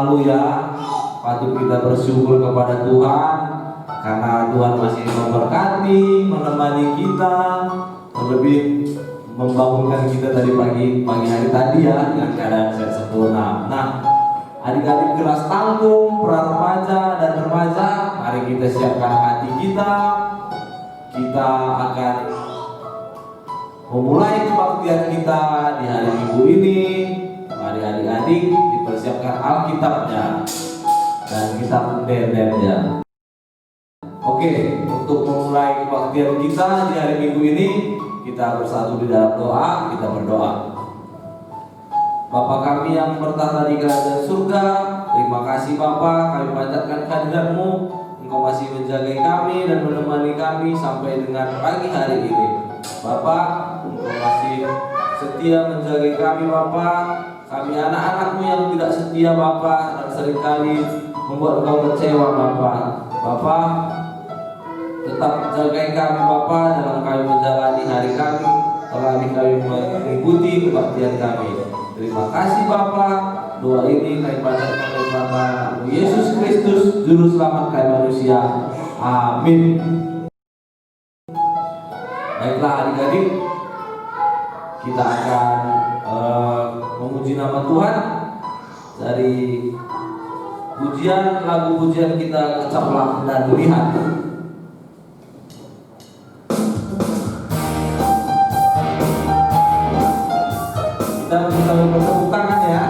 lalu ya. Patut kita bersyukur kepada Tuhan karena Tuhan masih memberkati, menemani kita, terlebih membangunkan kita tadi pagi hari tadi ya dengan keadaan sehat sempurna. Nah, adik-adik kelas tanggung, pra-remaja dan remaja, mari kita siapkan hati kita. Kita akan memulai kebaktian kita di hari Minggu ini. Mari adik-adik dipersiapkan Alkitabnya dan kitab DNR-nya. Oke, untuk memulai kebaktian kita di hari Minggu ini, kita bersatu di dalam doa. Kita berdoa. Bapa kami yang bertata di kerajaan surga, terima kasih Bapa, kami panjatkan kehadiran-Mu. Engkau masih menjaga kami dan menemani kami sampai dengan pagi hari ini. Bapa, Engkau masih setia menjaga kami Bapa. Kami anak-anak-Mu yang tidak setia Bapa, dan seringkali membuat Engkau kecewa Bapa. Bapa, tetap jagai kami Bapa dalam kami menjalani hari kami, terlebih kami mengikuti kebaktian kami. Terima kasih Bapa. Doa ini kami panjatkan kepada Yesus Kristus, Juru Selamat kami manusia. Amin. Baiklah adik-adik, kita akan memuji nama Tuhan dari pujian, lagu pujian kita Kecaplah dan Lihat. Kita bisa bertepuk tangan ya.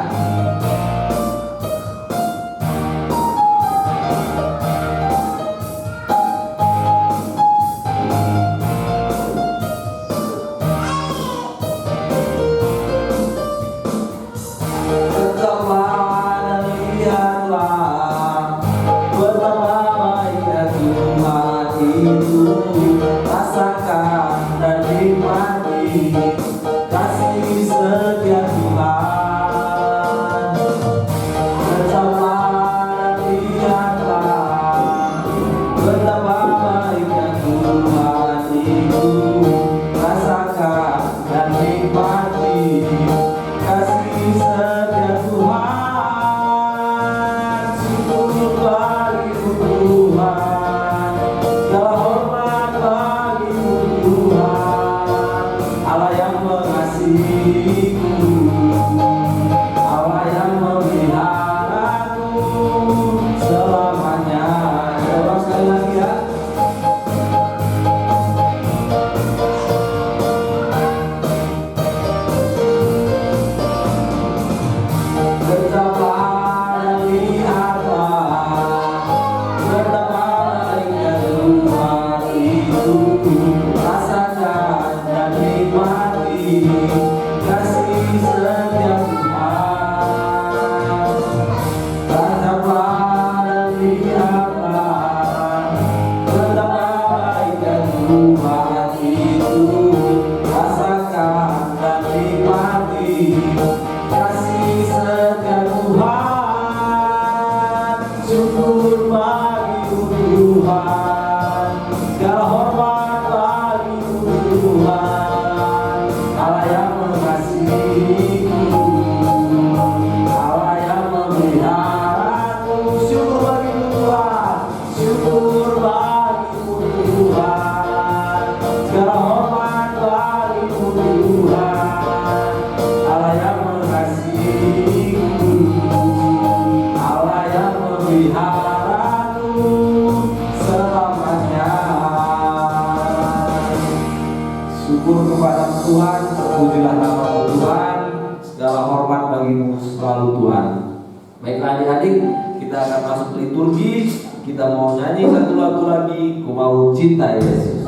Kita mau nyanyi satu lagu lagi, Ku Mau Cinta Yesus.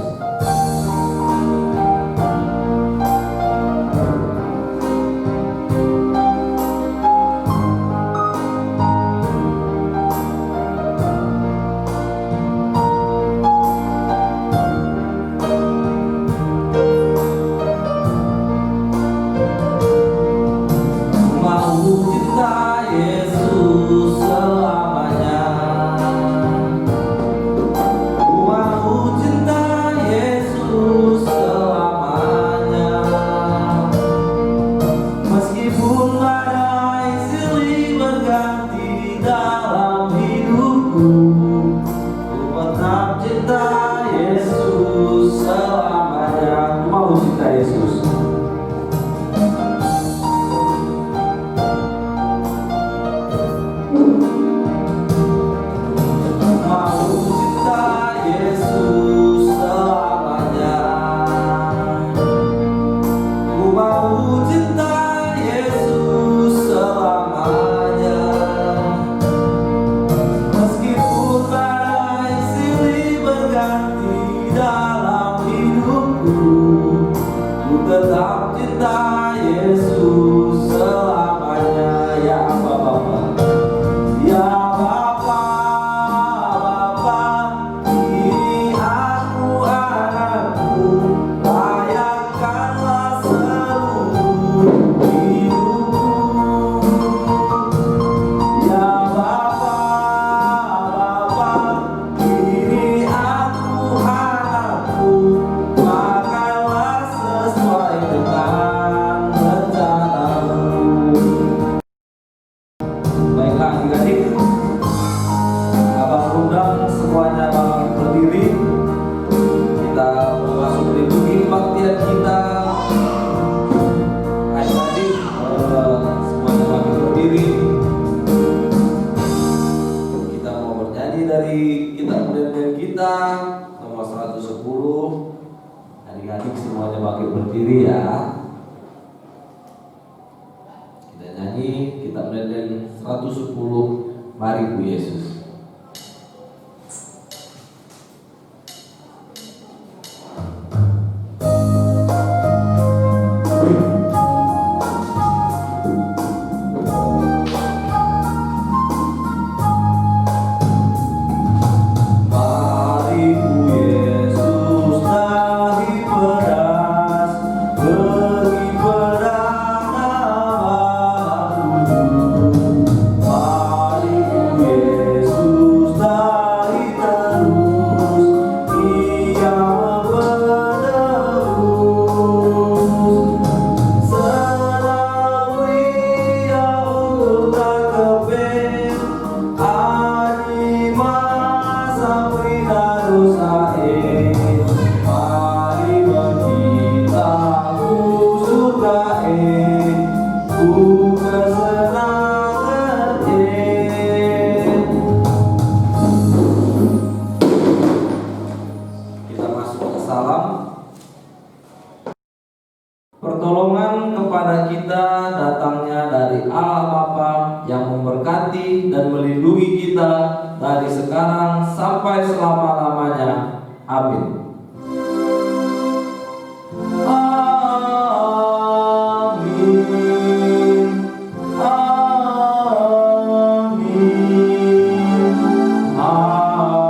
Ku mau cinta Yesus selamanya. Ku mau cinta Yesus. Tetap cinta Yesus selamanya. Ya Aba Bapa, ya Bapa, Bapa, ini aku anakmu, layakkanlah seluruh hidupku. Ya Bapa, Bapa, ini aku anakmu, makanlah sesuai dengan rencanamu. Baiklah adik-adik, abang undang semuanya bangkit berdiri. Kita masuk mengikuti kebaktian kita. Adik-adik, semuanya bangkit berdiri. Kita mau bernyanyi dari kitab pendirian kita nomor 110. Adik-adik semuanya bangkit berdiri ya. Kita nyanyi kitab pendirian 110. Mari Bu Yesus. Mari Bu Yesus naik beras, pergi perang baru. Mari Bu Yesus naik terus, Ia menerus. Senang Ia untuk tak keping, Adi masa bina dosa mari kita ku surga ku kesenangan Kita masuk ke salam. Pertolongan kepada kita datangnya dari Allah Bapa yang memberkati dan melindungi kita dari sekarang sampai selama-lamanya. Amin. Amin. Amin. Amin.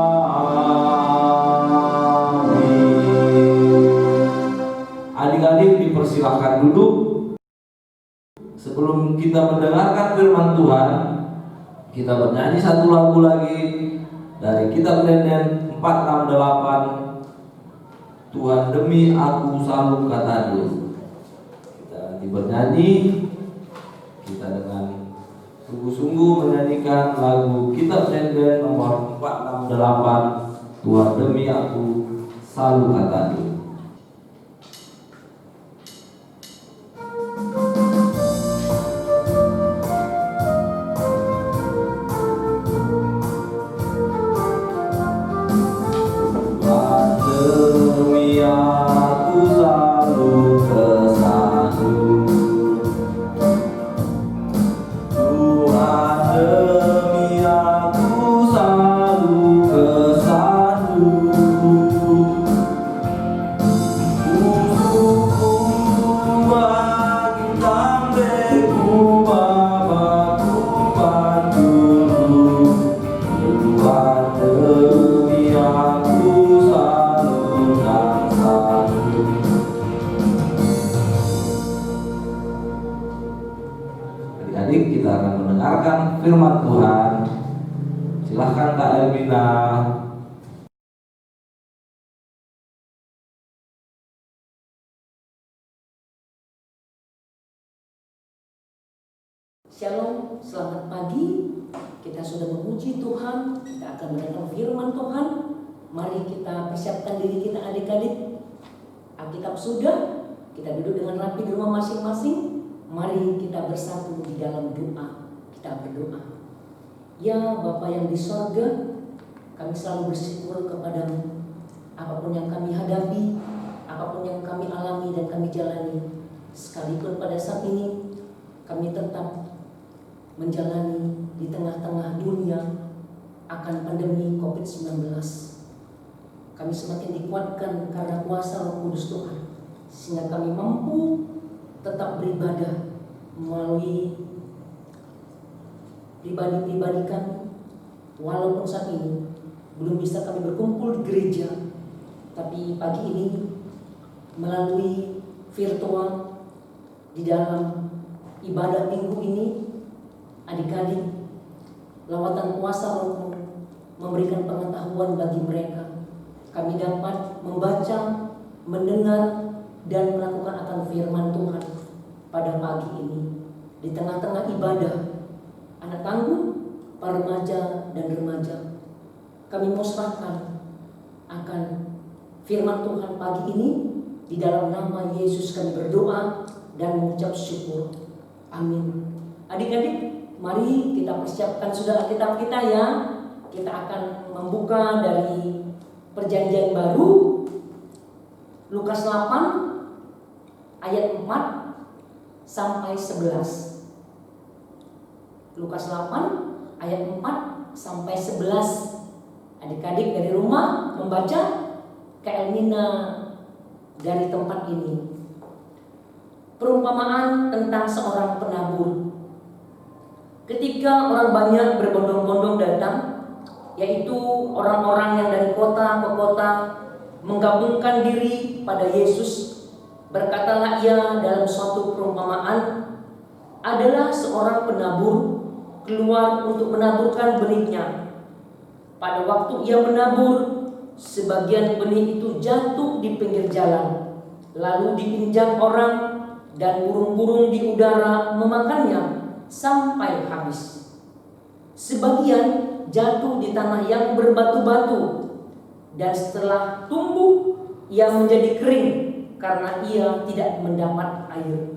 Adik-adik dipersilahkan duduk. Sebelum kita mendengarkan firman Tuhan, kita bernyanyi satu lagu lagi dari kitab Pendirian 468. Tuhan demi aku selalu kata Dia. Kita nanti bernyanyi, kita dengan sungguh-sungguh menyanyikan lagu kitab Pendirian nomor 468. Tuhan demi aku selalu kata Dia. Demi aku selalu bersatu, Tuhan demi aku selalu bersatu. Musuhku bangkitkan beku, Bapakku bantuku. Tuhan demi aku selalu dan selalu. Adik-adik, kita akan mendengarkan firman Tuhan. Silahkan Kak Elvina. Shalom, selamat pagi. Kita sudah memuji Tuhan. Kita akan mendengar firman Tuhan. Mari kita persiapkan diri kita adik-adik. Alkitab sudah, kita duduk dengan rapi di rumah masing-masing. Mari kita bersatu di dalam doa. Kita berdoa. Ya Bapa yang di sorga, kami selalu bersyukur kepadamu. Apapun yang kami hadapi, apapun yang kami alami dan kami jalani, sekalipun pada saat ini kami tetap menjalani di tengah-tengah dunia akan pandemi COVID-19. Kami semakin dikuatkan karena kuasa Roh Kudus Tuhan, sehingga kami mampu tetap beribadah melalui pribadi-pribadi kami. Walaupun saat ini belum bisa kami berkumpul di gereja, tapi pagi ini melalui virtual di dalam ibadah minggu ini, adik-adik, lawatan kuasa Roh memberikan pengetahuan bagi mereka. Kami dapat membaca, mendengar, dan melakukan akan firman Tuhan pada pagi ini. Di tengah-tengah ibadah, anak tangguh, para remaja dan remaja, kami mau serahkan akan firman Tuhan pagi ini. Di dalam nama Yesus kami berdoa dan mengucap syukur. Amin. Adik-adik, mari kita persiapkan sudah Alkitab kita ya. Kita akan membuka dari Perjanjian Baru, Lukas 8 ayat 4 sampai 11. Lukas 8 ayat 4 sampai 11. Adik-adik dari rumah membaca, Kak Elmina dari tempat ini. Perumpamaan tentang seorang penabur. Ketika orang banyak berbondong-bondong datang, yaitu orang-orang yang dari kota ke kota menggabungkan diri pada Yesus, berkatalah ia dalam suatu perumpamaan, adalah seorang penabur keluar untuk menaburkan benihnya. Pada waktu ia menabur, sebagian benih itu jatuh di pinggir jalan, lalu diinjak orang, dan burung-burung di udara memakannya sampai habis. Sebagian jatuh di tanah yang berbatu-batu, dan setelah tumbuh ia menjadi kering karena ia tidak mendapat air.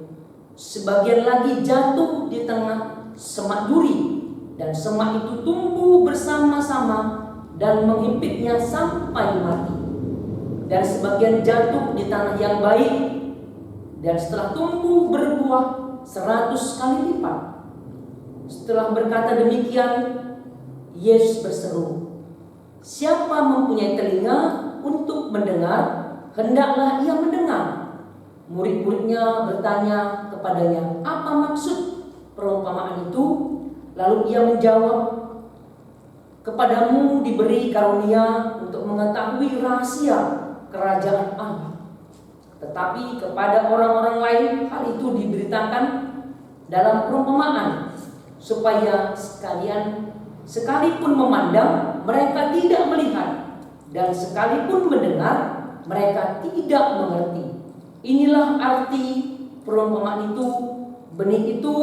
Sebagian lagi jatuh di tengah semak duri, dan semak itu tumbuh bersama-sama dan menghimpitnya sampai mati. Dan sebagian jatuh di tanah yang baik, dan setelah tumbuh berbuah 100 kali lipat. Setelah berkata demikian, Yesus berseru, "Siapa mempunyai telinga untuk mendengar, hendaklah ia mendengar." Murid-muridnya bertanya kepadanya, "Apa maksud perumpamaan itu?" Lalu ia menjawab, "Kepadamu diberi karunia untuk mengetahui rahasia kerajaan Allah. Tetapi kepada orang-orang lain hal itu diberitakan dalam perumpamaan, supaya sekalipun memandang mereka tidak melihat, dan sekalipun mendengar mereka tidak mengerti." Inilah arti perumpamaan itu. Benih itu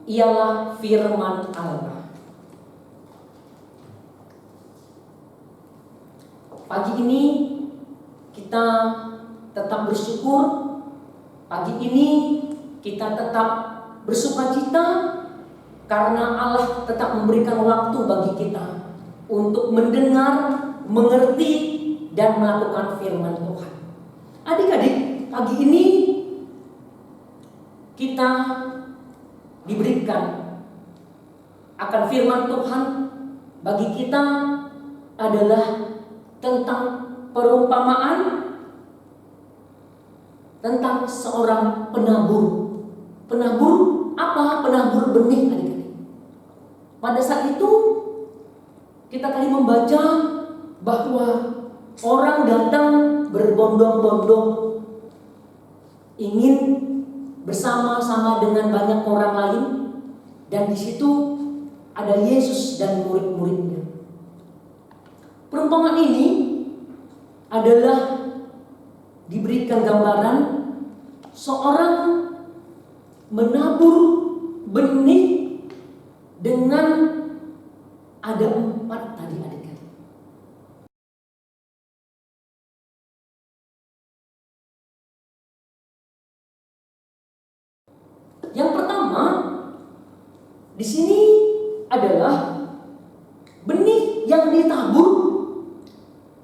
ialah firman Allah. Pagi ini kita tetap bersyukur. Pagi ini kita tetap bersukacita karena Allah tetap memberikan waktu bagi kita untuk mendengar, mengerti, dan melakukan firman Tuhan. Adik-adik, pagi ini kita diberikan akan firman Tuhan. Bagi kita adalah tentang perumpamaan tentang seorang penabur. Penabur apa? Penabur benih, adik-adik. Pada saat itu kita tadi membaca bahwa orang datang berbondong-bondong ingin bersama-sama dengan banyak orang lain, dan di situ ada Yesus dan murid-muridnya. Perumpamaan ini adalah diberikan gambaran seorang menabur benih dengan ada 4 tadi, adik-adik. Yang pertama, di sini adalah benih yang ditabur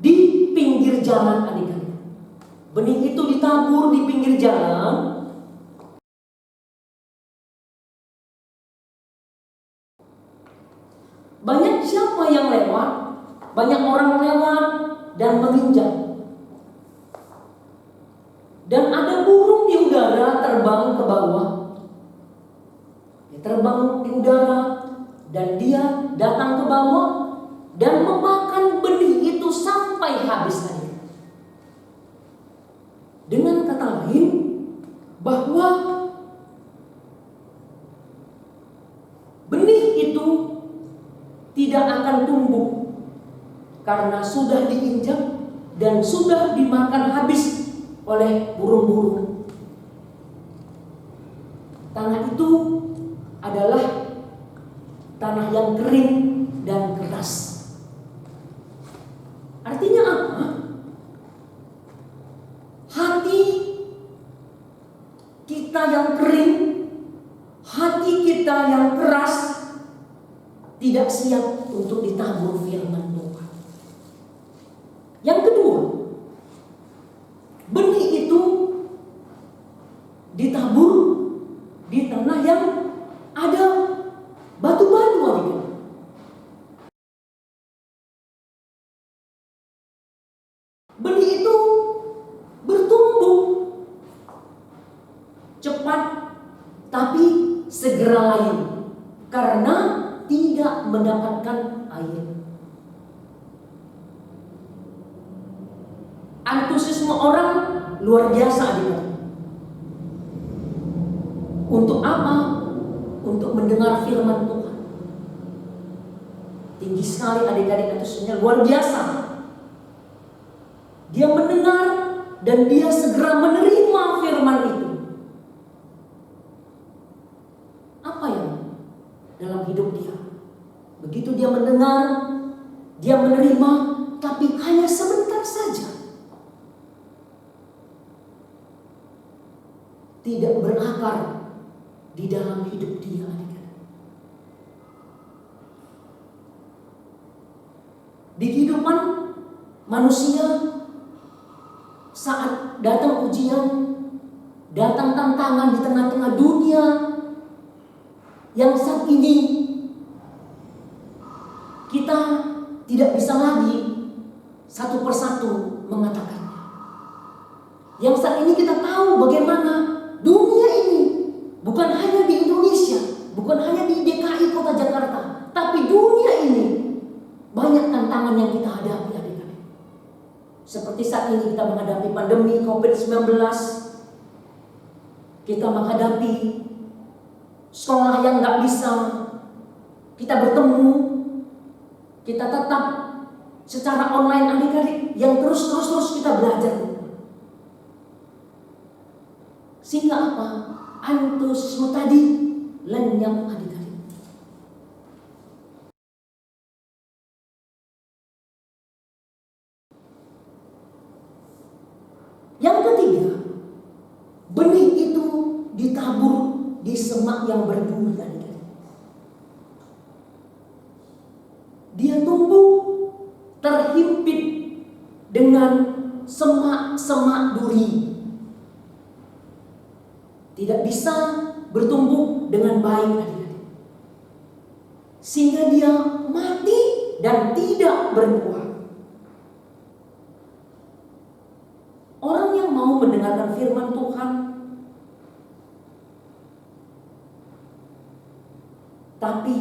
di pinggir jalan, adik-adik. Benih itu ditabur di pinggir jalan. Banyak siapa yang lewat, banyak orang lewat dan menginjak. Dan ada burung di udara terbang ke bawah. Dia terbang di udara dan dia datang ke bawah dan memakan benih itu sampai habis tadi. Dengan kata lain, bahwa benih itu tidak akan tumbuh karena sudah diinjak dan sudah dimakan habis oleh burung-burung. Tanah itu adalah tanah yang kering dan keras. Artinya apa? Hati kita yang kering, hati kita yang keras, tidak siap untuk ditabur firman Tuhan. Yang kedua, benih itu ditabur di tanah yang ada batu-batu, adik. Benih itu bertumbuh cepat tapi segera layu karena tidak mendapatkan air. Antusiasme orang luar biasa, adik. Untuk apa? Untuk mendengar firman Tuhan. Tinggi sekali adik-adik, antusiasmenya luar biasa. Dia mendengar dan dia segera menerima firman itu. Apa yang dalam hidup dia? Begitu dia mendengar, dia menerima, tapi hanya sebentar saja. Tidak berakar di dalam hidup dia, adik-adik. Di kehidupan manusia, saat datang ujian, datang tantangan di tengah-tengah dunia yang saat ini kita tidak bisa lagi satu persatu mengatakannya. Yang saat ini kita tahu bagaimana dunia ini bukan hanya di Indonesia, bukan hanya di DKI Kota Jakarta, tapi dunia ini banyak tantangan yang kita hadapi, adik-adik. Seperti saat ini kita menghadapi pandemi COVID-19, kita menghadapi sekolah yang nggak bisa kita bertemu, kita tetap secara online, adik-adik, yang terus kita belajar. Sehingga apa? Antusiasme tadi lenyap, adik-adik. Yang ketiga, benih itu ditabur di semak yang berduri, adik-adik. Dia tumbuh terhimpit dengan semak-semak duri. Tidak bisa bertumbuh dengan baik, adik-adik. Sehingga dia mati dan tidak berbuah. Orang yang mau mendengarkan firman Tuhan, tapi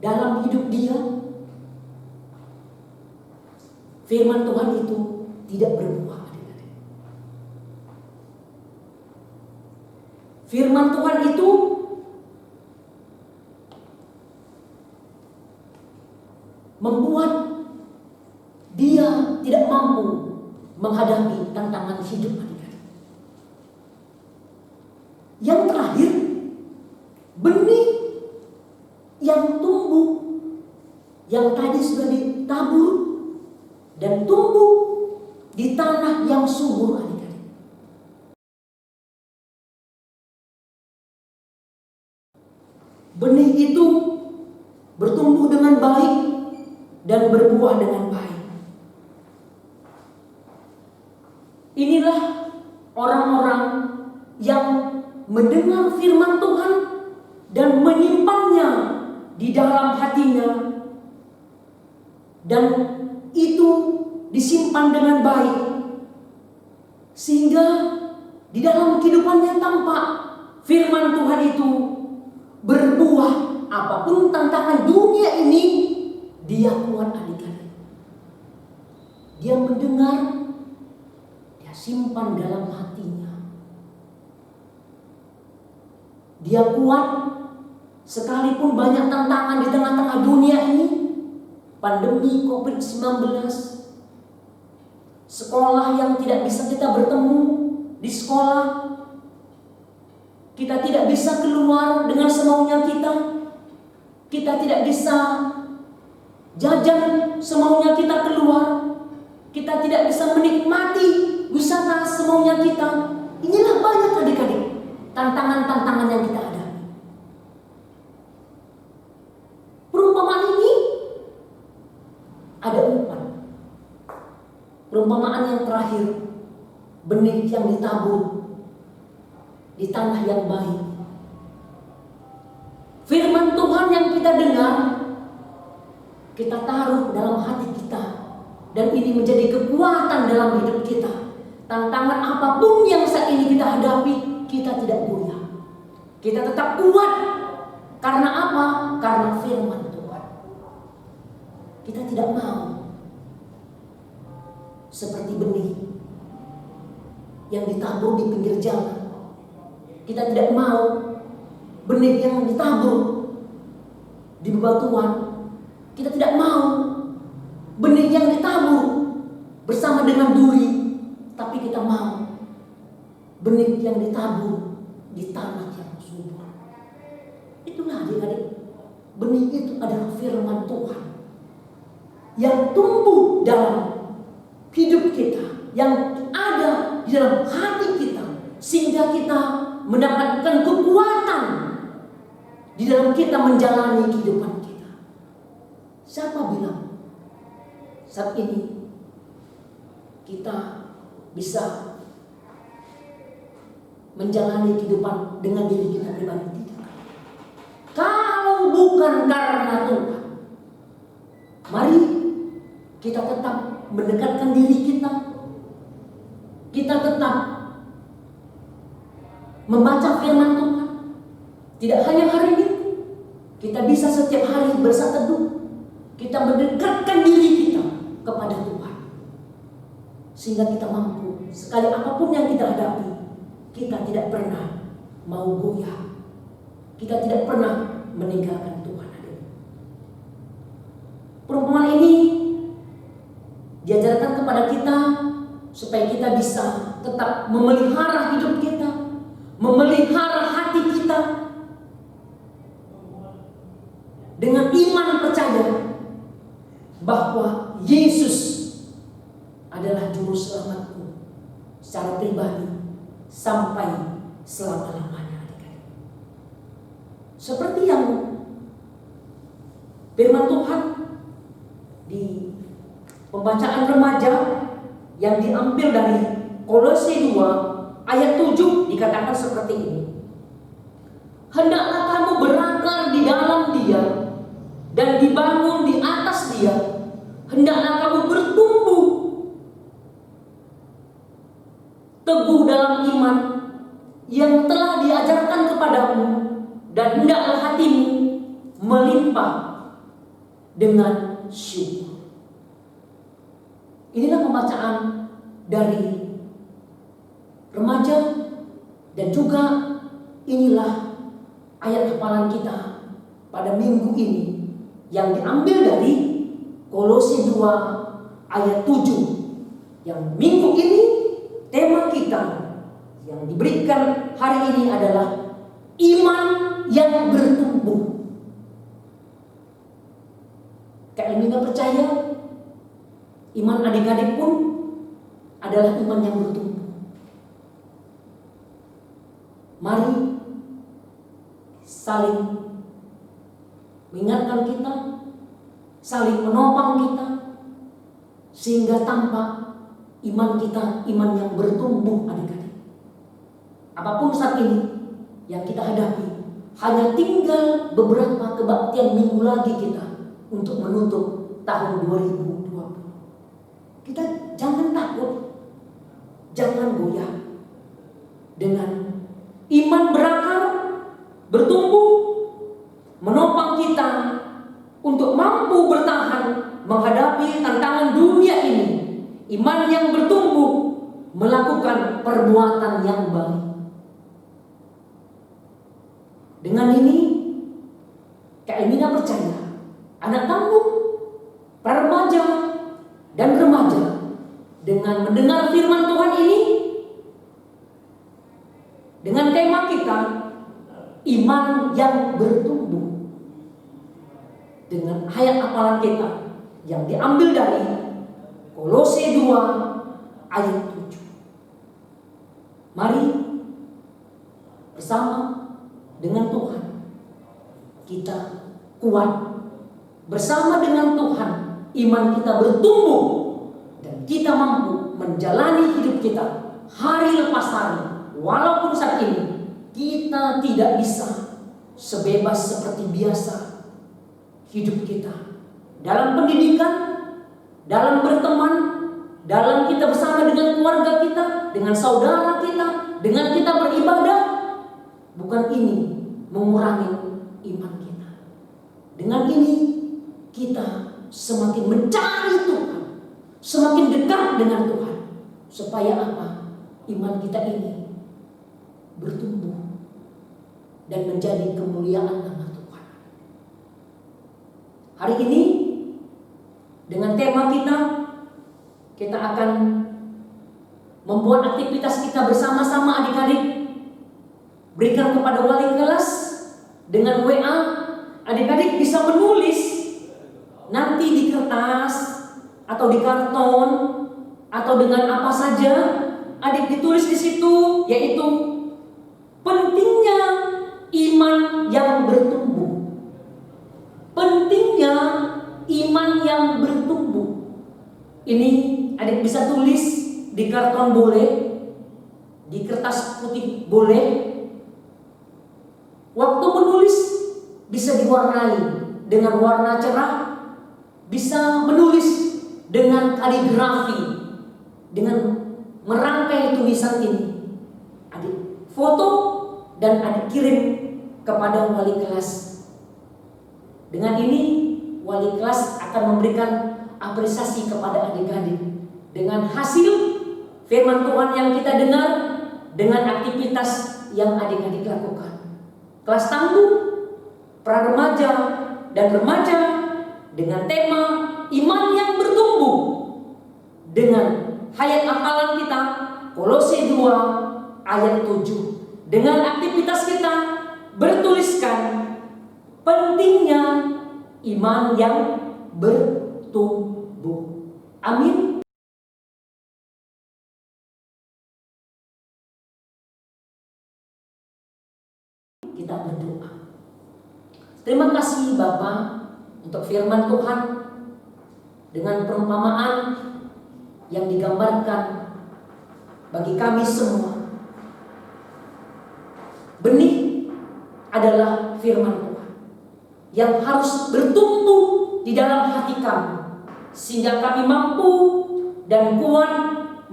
dalam hidup dia firman Tuhan itu tidak berbuah. Firman Tuhan itu membuat dia tidak mampu menghadapi tantangan hidup, adik-adik. Yang terakhir, benih yang tumbuh, yang tadi sudah ditabur dan tumbuh di tanah yang subur, adik. benih itu bertumbuh dengan baik dan berbuah dengan baik. Inilah orang-orang yang mendengar firman Tuhan dan menyimpannya di dalam hatinya, dan itu disimpan dengan baik, sehingga di dalam kehidupannya tampak firman Tuhan itu berbuah. Apapun tantangan dunia ini, dia kuat adik-adik. Dia mendengar, dia simpan dalam hatinya. Dia kuat sekalipun banyak tantangan di tengah-tengah dunia ini. Pandemi COVID-19, sekolah yang tidak bisa kita bertemu di sekolah, kita tidak bisa keluar dengan semaunya kita tidak bisa jajan semaunya kita keluar, kita tidak bisa menikmati wisata semaunya kita. Inilah banyak adik-adik tantangan-tantangan yang kita hadapi. Perumpamaan ini ada 4. Perumpamaan yang terakhir, benih yang ditabur di tanah yang baik. Firman Tuhan yang kita dengar, kita taruh dalam hati kita, dan ini menjadi kekuatan dalam hidup kita. Tantangan apapun yang saat ini kita hadapi, kita tidak goyah. Kita tetap kuat. Karena apa? Karena firman Tuhan. Kita tidak mau seperti benih yang ditabur di pinggir jalan. Kita tidak mau benih yang ditabur di bebatuan. Kita tidak mau benih yang ditabur bersama dengan duri. Tapi kita mau benih yang ditabur di tanah yang subur. Itulah adik-adik, benih itu adalah firman Tuhan yang tumbuh dalam hidup kita, yang ada di dalam hati kita, sehingga kita mendapatkan kekuatan di dalam kita menjalani kehidupan kita. Siapa bilang saat ini kita bisa menjalani kehidupan dengan diri kita pribadi? Tidak. Kalau bukan karena Tuhan, mari kita tetap mendekatkan diri kita. Kita tetap membaca firman Tuhan. Tidak hanya hari ini, kita bisa setiap hari bersaat teduh. Kita mendekatkan diri kita kepada Tuhan, sehingga kita mampu sekali apapun yang kita hadapi, kita tidak pernah mau goyah. Kita tidak pernah meninggalkan Tuhan. Perumpamaan ini diajarkan kepada kita supaya kita bisa tetap memelihara hidup kita, memelihara hati kita dengan iman percaya bahwa Yesus adalah juru selamatku secara pribadi sampai selama-lamanya. Seperti yang firman Tuhan di pembacaan remaja yang diambil dari Kolose 2 ayat 7 dikatakan seperti ini. Hendaklah kamu berakar di dalam Dia dan dibangun di atas Dia. Hendaklah kamu bertumbuh teguh dalam iman yang telah diajarkan kepadamu, dan hendaklah hatimu melimpah dengan syukur. Inilah pembacaan dari remaja, dan juga inilah ayat hafalan kita pada minggu ini yang diambil dari Kolose 2 ayat 7. Yang minggu ini tema kita yang diberikan hari ini adalah iman yang bertumbuh. Kak Elmina percaya iman adik-adik pun adalah iman yang bertumbuh. Mari saling mengingatkan kita, saling menopang kita, sehingga tampak iman kita, iman yang bertumbuh adik-adik. Apapun saat ini yang kita hadapi, hanya tinggal beberapa kebaktian minggu lagi kita untuk menutup tahun 2020. Kita jangan takut, jangan goyah. Dengan iman berakar, bertumbuh, menopang kita untuk mampu bertahan menghadapi tantangan dunia ini. Iman yang bertumbuh melakukan perbuatan yang baik. Dengan ini, Kak Emina percaya anak tanggung, para remaja dan remaja dengan mendengar firman Tuhan ini, dengan tema kita iman yang bertumbuh, dengan ayat hafalan kita yang diambil dari Kolose 2 ayat 7. Mari bersama dengan Tuhan kita kuat, bersama dengan Tuhan iman kita bertumbuh, dan kita mampu menjalani hidup kita hari lepas hari. Walaupun saat ini kita tidak bisa sebebas seperti biasa hidup kita dalam pendidikan, dalam berteman, dalam kita bersama dengan keluarga kita, dengan saudara kita, dengan kita beribadah. Bukan ini mengurangi iman kita. Dengan ini kita semakin mencari Tuhan, semakin dekat dengan Tuhan. Supaya apa? Iman kita ini bertumbuh dan menjadi kemuliaan nama Tuhan. Hari ini dengan tema kita akan membuat aktivitas kita bersama-sama adik-adik. Berikan kepada wali kelas dengan WA. Adik-adik bisa menulis nanti di kertas atau di karton atau dengan apa saja. Adik ditulis di situ, yaitu pentingnya iman yang bertumbuh. Pentingnya iman yang bertumbuh. Ini adik bisa tulis di karton boleh, di kertas putih boleh. Waktu menulis bisa diwarnai dengan warna cerah, bisa menulis dengan kaligrafi, dengan merangkai tulisan ini. Adik foto dan adik kirim kepada wali kelas. Dengan ini wali kelas akan memberikan apresiasi kepada adik-adik dengan hasil firman Tuhan yang kita dengar, dengan aktivitas yang adik-adik lakukan. Kelas tangguh, pra remaja dan remaja dengan tema iman yang bertumbuh, dengan ayat hafalan kita Kolose 2 ayat 7. Dengan aktivitas kita bertuliskan pentingnya iman yang bertumbuh. Amin. Kita berdoa. Terima kasih Bapa untuk firman Tuhan dengan perumpamaan yang digambarkan bagi kami semua. Benih adalah firman Tuhan yang harus bertumbuh di dalam hati kami, sehingga kami mampu dan kuat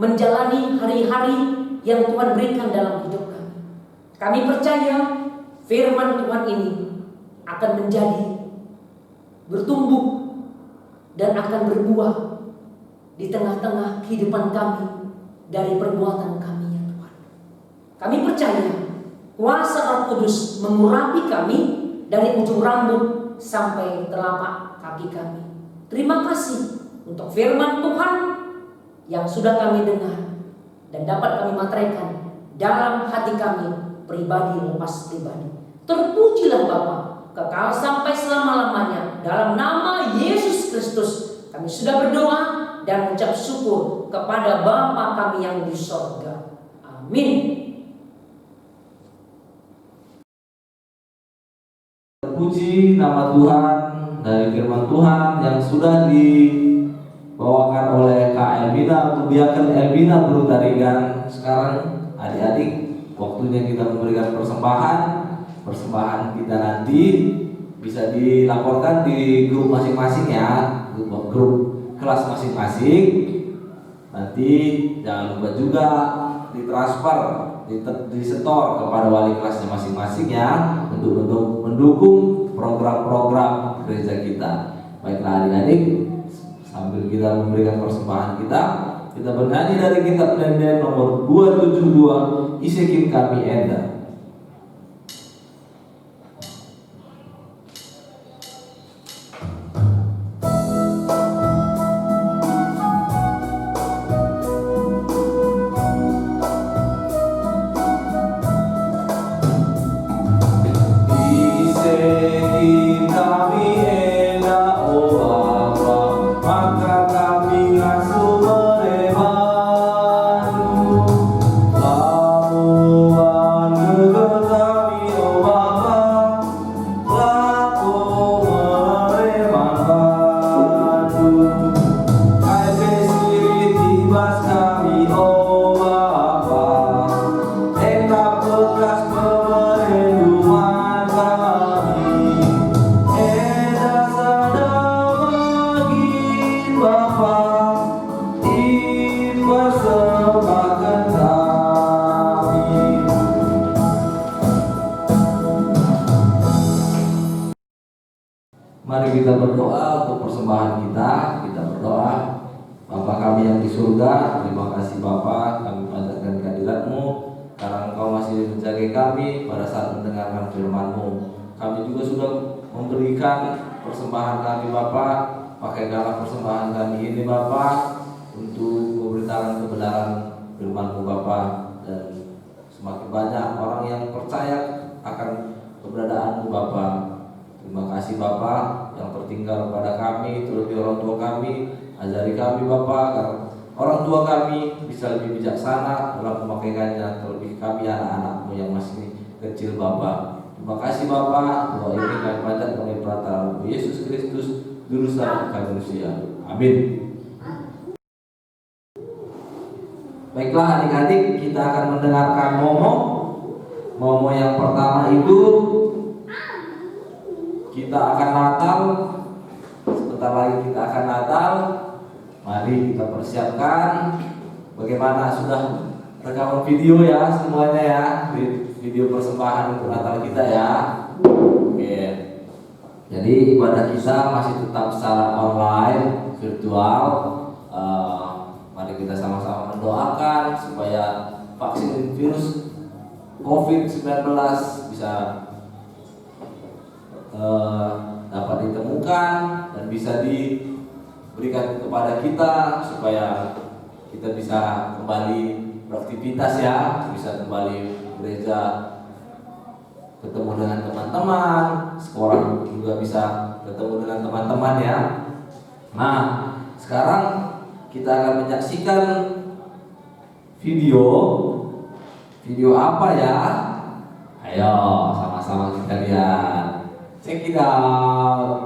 menjalani hari-hari yang Tuhan berikan dalam hidup kami. Kami percaya firman Tuhan ini akan menjadi bertumbuh dan akan berbuah di tengah-tengah kehidupan kami dari perbuatan kami ya Tuhan. Kami percaya kuasa Roh Kudus mengurapi kami dari ujung rambut sampai telapak kaki kami. Terima kasih untuk firman Tuhan yang sudah kami dengar dan dapat kami materaikan dalam hati kami pribadi lepas pribadi. Terpujilah Bapa kekal sampai selama-lamanya. Dalam nama Yesus Kristus kami sudah berdoa dan mengucap syukur kepada Bapa kami yang di sorga. Amin. terpuji nama Tuhan dari firman Tuhan yang sudah dibawakan oleh Kak Elvina, Budiakan Elvina Brutaringan. Sekarang adik-adik, waktunya kita memberikan persembahan kita nanti bisa dilaporkan di grup masing-masing ya, grup kelas masing-masing. Nanti jangan lupa juga ditransfer, disetor kepada wali kelasnya masing-masing ya, untuk mendukung program-program gereja kita. Baiklah adik-adik, sambil kita memberikan persembahan kita bernyanyi dari kitab Nehemia nomor 272, Isekim kami enda. Mari kita berdoa untuk persembahan kita. Kita berdoa. Bapa kami yang di surga, terima kasih Bapa, kami panjatkan kehadirat-Mu karena Engkau masih menjaga kami pada saat mendengarkan firman-Mu. Kami juga sudah memberikan persembahan kami Bapa. Pakaikanlah persembahan kami ini Bapa untuk memberitakan kebenaran firman-Mu Bapa, dan semakin banyak orang yang percaya akan keberadaan-Mu Bapa. Terima kasih Bapa yang tertinggal pada kami, terlebih orang tua kami. Ajari kami Bapa agar orang tua kami bisa lebih bijaksana dalam memakaikannya, terlebih kami anak-anak-Mu yang masih kecil Bapa. Terima kasih Bapa. Doa ini kami panjatkan oleh perantara Yesus Kristus, Juru Selamat kami manusia. Amin. Baiklah adik-adik, kita akan mendengarkan momo yang pertama itu. Kita akan Natal, sebentar lagi kita akan Natal. Mari kita persiapkan. Bagaimana, sudah rekaman video ya semuanya ya, video persembahan untuk Natal kita ya. Oke. Jadi ibadah kita masih tetap secara online, virtual. Mari kita sama-sama mendoakan supaya vaksin virus COVID-19 bisa dapat ditemukan dan bisa diberikan kepada kita supaya kita bisa kembali beraktivitas ya, bisa kembali gereja, ketemu dengan teman-teman, sekolah juga bisa ketemu dengan teman-teman ya. Nah, sekarang kita akan menyaksikan video apa ya? Ayo sama-sama kita lihat. Check it out.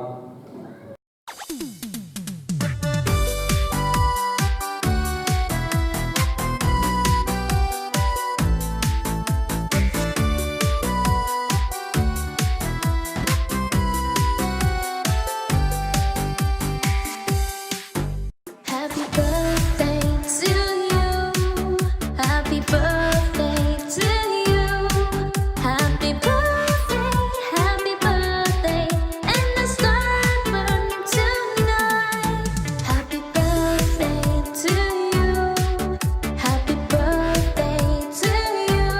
Happy birthday to you. Happy birthday to you. Happy birthday, happy birthday, and the sun burning tonight. Happy birthday to you. Happy birthday to you.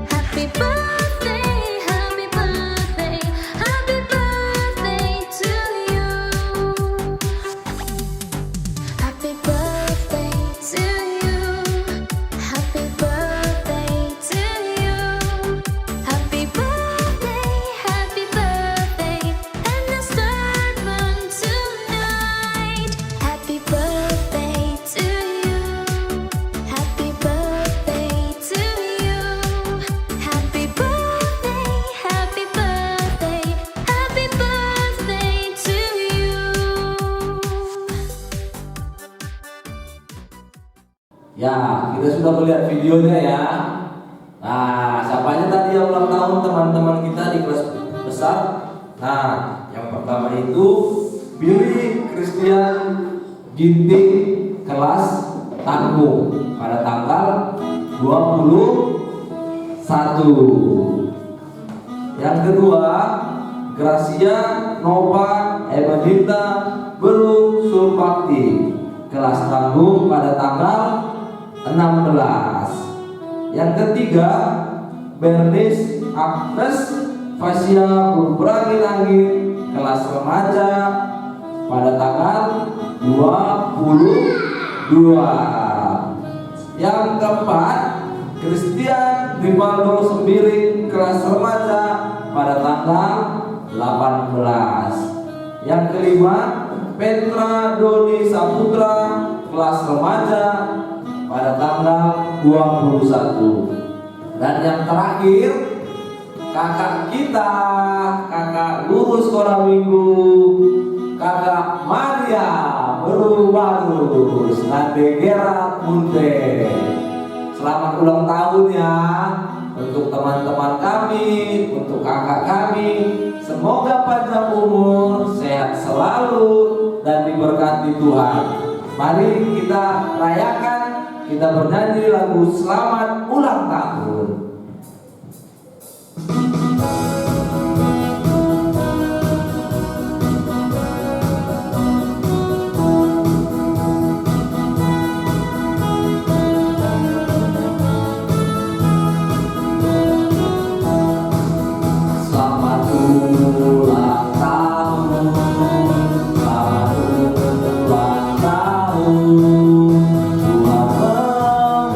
Happy birthday, happy birthday, happy birthday to you. Happy birthday to you. Happy birthday. Ya, kita sudah melihat videonya ya. Nah, siapanya tadi yang ulang tahun teman-teman kita di kelas besar? Nah, yang pertama itu Billy Christian Ginting kelas Tanggung pada tanggal 21. Yang kedua, Gracia Nova Emanita Beru Sulpakti kelas Tanggung pada tanggal 16. Yang ketiga, Bernice Agnes Fasya Berangin-angin kelas remaja pada tanggal 22. Yang keempat, Christian Rivaldo Sembiring kelas remaja pada tanggal 18. Yang kelima, Petra Doni Saputra kelas remaja pada tanggal 21. Dan yang terakhir, kakak kita, kakak guru sekolah minggu, kakak Maria Baru-Barus Nandegera Munte. Selamat ulang tahun ya untuk teman-teman kami, untuk kakak kami. Semoga panjang umur, sehat selalu, dan diberkati Tuhan. Mari kita rayakan, kita bernyanyi lagu Selamat Ulang Tahun. Selamat ulang tahun, selamat ulang tahun. Tuhan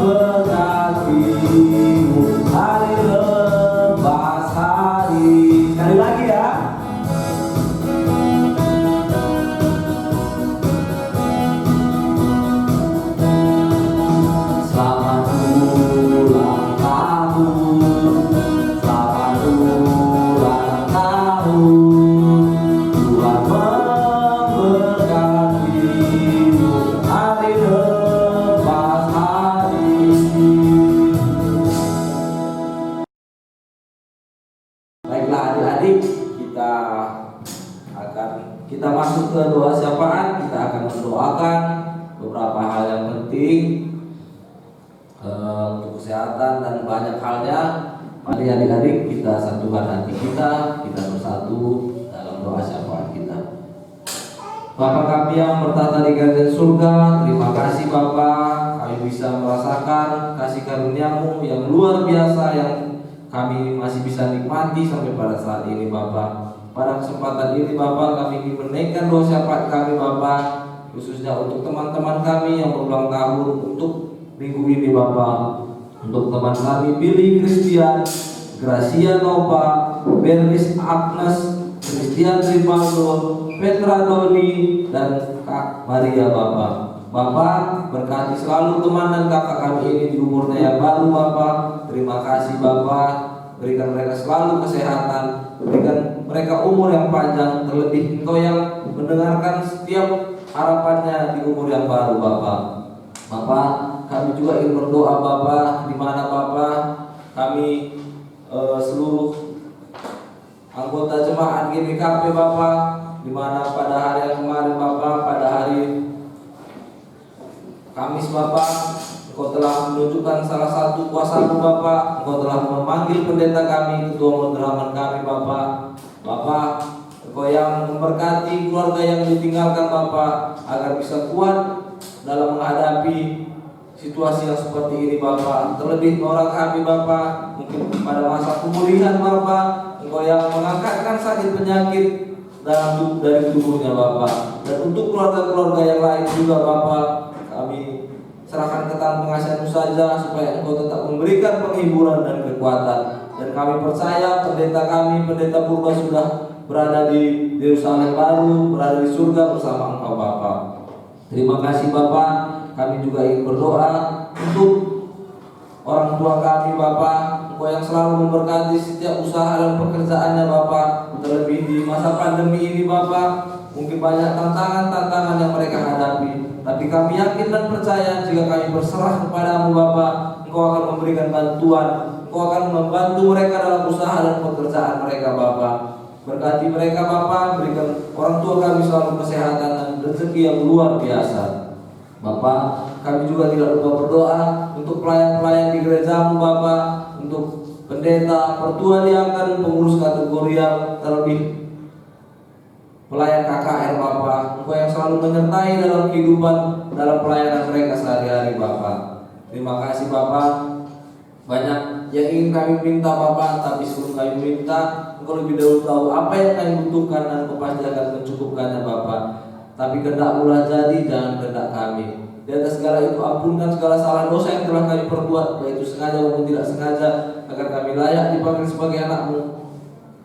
memberkatimu hari lepas hari. Sekali lagi ya. Selamat ulang tahun, selamat ulang tahun. Tuhan memberkatimu hari lepas hari. Baiklah adik-adik, kita masuk ke doa syafaan. Kita akan mendoakan beberapa hal yang penting untuk kesehatan dan banyak halnya. Mari adik-adik kita satukan hati kita bersatu dalam doa syafaat kita. Bapa kami yang bertata di kerajaan surga, terima kasih Bapa, kami bisa merasakan kasih karunia-Mu yang luar biasa yang kami masih bisa nikmati sampai pada saat ini Bapa. Pada kesempatan ini Bapa, kami ingin menaikkan doa syafaat kami Bapa, khususnya untuk teman-teman kami yang berulang tahun untuk minggu ini Bapa. Untuk teman kami Billy Christian, Gracia Nova, Bernice Agnes, Christian Rivaldo, Petra Doni, dan Kak Maria Bapa. Bapa berkati selalu teman dan kakak kami ini di umurnya yang baru Bapa. Terima kasih Bapa, berikan mereka selalu kesehatan, berikan mereka umur yang panjang, terlebih Engkau yang mendengarkan setiap harapannya di umur yang baru Bapa. Bapa, kami juga ingin berdoa Bapa, di mana Bapa kami seluruh anggota jemaat GBKP Bapa, di mana pada hari yang kemarin Bapa, pada hari Kamis Bapa, Engkau telah menunjukkan salah satu kuasa-Mu Bapa. Engkau telah memanggil pendeta kami, ketua moderaman kami Bapa. Bapa, Engkau yang memberkati keluarga yang ditinggalkan Bapa, agar bisa kuat dalam menghadapi situasi yang seperti ini Bapa. Terlebih orang kami Bapa, mungkin pada masa pemulihan Bapa, Engkau yang mengangkatkan sakit penyakit dari tubuhnya Bapa. Dan untuk keluarga-keluarga yang lain juga Bapa, kami serahkan ke tangan pengasihan-Mu saja, supaya Engkau tetap memberikan penghiburan dan kekuatan. Dan kami percaya pendeta kami, pendeta Purba, sudah berada di Yerusalem baru, berada di surga bersama Engkau Bapa. Terima kasih Bapa. Kami juga ingin berdoa untuk orang tua kami Bapa, Engkau yang selalu memberkati setiap usaha dan pekerjaannya Bapa. Terlebih di masa pandemi ini Bapa, mungkin banyak tantangan-tantangan yang mereka hadapi. Tapi kami yakin dan percaya jika kami berserah kepadamu Bapa, Engkau akan memberikan bantuan, Engkau akan membantu mereka dalam usaha dan pekerjaan mereka Bapa. Berkati mereka Bapa, berikan orang tua kami selalu kesehatan dan rezeki yang luar biasa. Bapa, kami juga tidak lupa berdoa untuk pelayan-pelayan di gerejamu Bapa, untuk pendeta, pertua diakan, pengurus kategorial, terlebih pelayan KKR Bapa. Engkau yang selalu menyertai dalam kehidupan, dalam pelayanan mereka sehari-hari Bapa. Terima kasih Bapa. Banyak yang ingin kami minta Bapa, tapi sebelum kami minta, Engkau lebih dahulu tahu apa yang kami butuhkan dan Engkau pasti akan mencukupkannya Bapa. Tapi kehendak-Mu lah jadi, jangan kehendak kami. Di atas segala itu ampunkan segala salah dosa yang telah kami perbuat, baik itu sengaja maupun tidak sengaja, agar kami layak dipanggil sebagai anak-Mu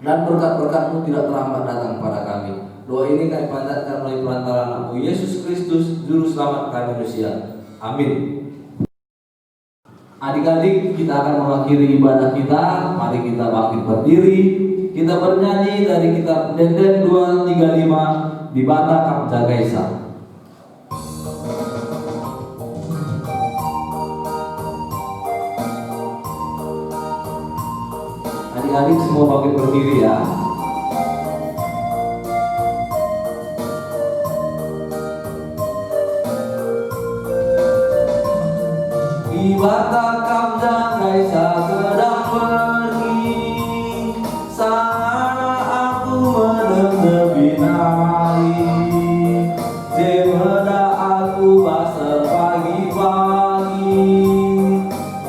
dan berkat-berkat-Mu tidak terlambat datang pada kami. Doa ini kami panjatkan melalui perantara anak-Mu Yesus Kristus, Juru Selamat kami manusia. Amin. Adik-adik, kita akan mengakhiri ibadah kita. Mari kita bangkit berdiri. Kita bernyanyi dari kitab Denden 235 di Bata Kap Jagaisa. Adik-adik semua bangkit berdiri ya. Di Batakam Jagaisa sedang pergi, sana aku mendengar binari, jemeda aku basah pagi-pagi,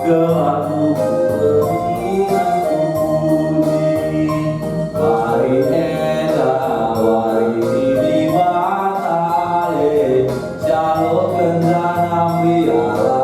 ke aku mengingat puji, mari eda wari di batale, shalom kenjanam biara.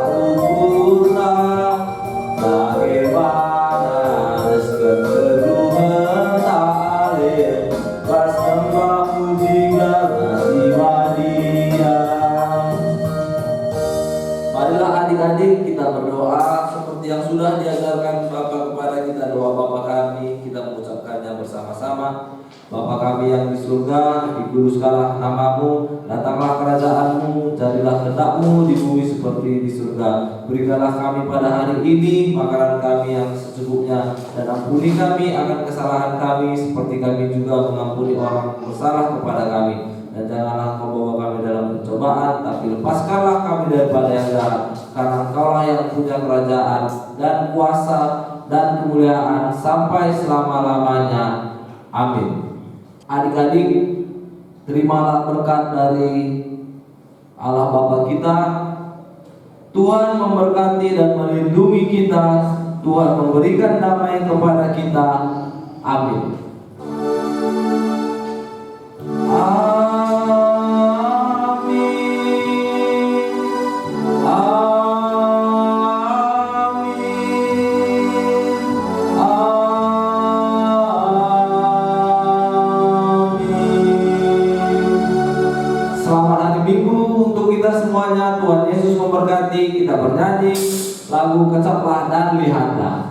Marilah adik-adik kita berdoa seperti yang sudah diajarkan Bapa kepada kita. Doa Bapa kami, kita mengucapkannya bersama-sama. Bapa kami yang di surga, dikuduskanlah nama-Mu, datanglah kerajaan-Mu, jadilah kehendak-Mu di bumi seperti di surga. Berikanlah kami pada hari ini makanan kami yang secukupnya, dan ampuni kami akan kesalahan kami seperti kami juga mengampuni orang bersalah kepada kami. Dan janganlah Kau bawa kami dalam pencobaan, tapi lepaskanlah kami daripada yang jahat, karena Engkaulah yang punya kerajaan dan kuasa dan kemuliaan sampai selama-lamanya. Amin. Adik-adik, terimalah berkat dari Allah Bapa kita. Tuhan memberkati dan melindungi kita. Tuhan memberikan damai kepada kita. Amin. Tuhan Yesus memberkati. Kita bernyanyi lagu Kecaplah dan Lihatlah.